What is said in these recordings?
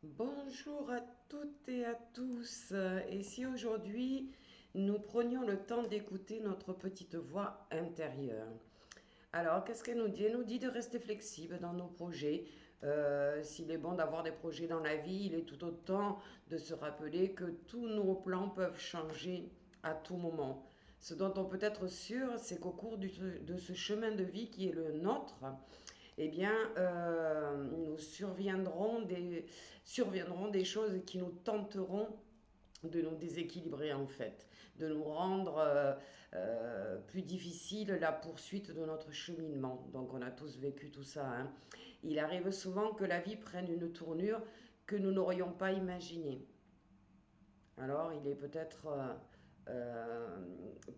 Bonjour à toutes et à tous. Et si aujourd'hui nous prenions le temps d'écouter notre petite voix intérieure? Alors, qu'est-ce qu'elle nous dit? Elle nous dit de rester flexible dans nos projets. S'il est bon d'avoir des projets dans la vie, il est tout autant de se rappeler que tous nos plans peuvent changer à tout moment. Ce dont on peut être sûr, c'est qu'au cours de ce chemin de vie qui est le nôtre, eh bien, nous surviendront des choses qui nous tenteront de nous déséquilibrer en fait, de nous rendre plus difficile la poursuite de notre cheminement. Donc on a tous vécu tout ça, hein. Il arrive souvent que la vie prenne une tournure que nous n'aurions pas imaginée. Alors il est peut-être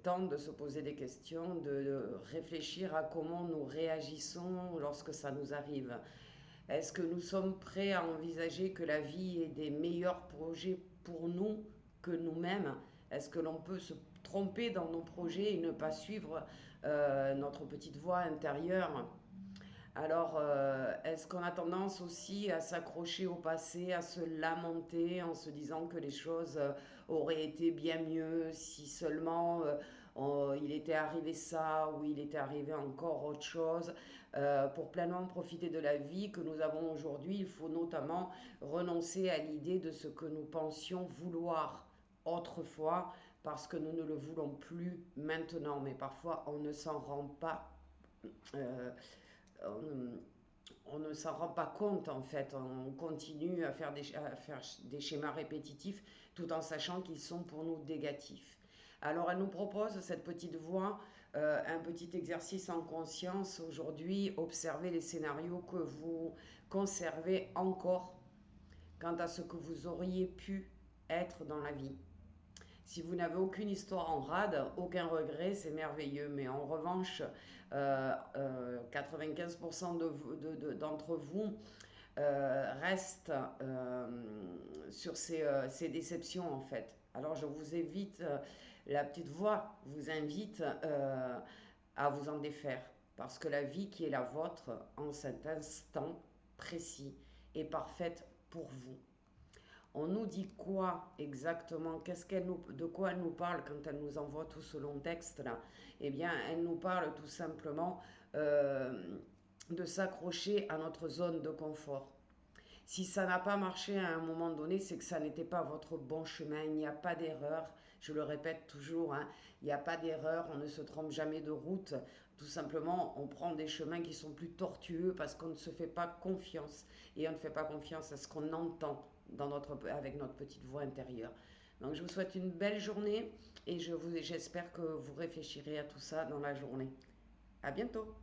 temps de se poser des questions, de réfléchir à comment nous réagissons lorsque ça nous arrive. Est-ce que nous sommes prêts à envisager que la vie ait des meilleurs projets pour nous que nous-mêmes? Est-ce que l'on peut se tromper dans nos projets et ne pas suivre notre petite voix intérieure? Alors, est-ce qu'on a tendance aussi à s'accrocher au passé, à se lamenter en se disant que les choses auraient été bien mieux si seulement il était arrivé ça ou il était arrivé encore autre chose? Pour pleinement profiter de la vie que nous avons aujourd'hui, il faut notamment renoncer à l'idée de ce que nous pensions vouloir autrefois parce que nous ne le voulons plus maintenant. Mais parfois, on ne s'en rend pas. euh, on, on ne s'en rend pas compte en fait. On continue à faire des schémas répétitifs tout en sachant qu'ils sont pour nous négatifs. Alors elle nous propose, cette petite voix, un petit exercice en conscience aujourd'hui. Observez les scénarios que vous conservez encore quant à ce que vous auriez pu être dans la vie. Si vous n'avez aucune histoire en rade, aucun regret, c'est merveilleux. Mais en revanche, 95% d'entre vous restent sur ces déceptions en fait. Alors je vous évite, la petite voix vous invite à vous en défaire. Parce que la vie qui est la vôtre en cet instant précis est parfaite pour vous. On nous dit quoi exactement? De quoi elle nous parle quand elle nous envoie tout ce long texte là? Eh bien, elle nous parle tout simplement euh, de s'accrocher à notre zone de confort. Si ça n'a pas marché à un moment donné, c'est que ça n'était pas votre bon chemin. Il n'y a pas d'erreur. Je le répète toujours, hein, il n'y a pas d'erreur. On ne se trompe jamais de route. Tout simplement, on prend des chemins qui sont plus tortueux parce qu'on ne se fait pas confiance. Et on ne fait pas confiance à ce qu'on entend avec notre petite voix intérieure. Donc je vous souhaite une belle journée et j'espère que vous réfléchirez à tout ça dans la journée. À bientôt.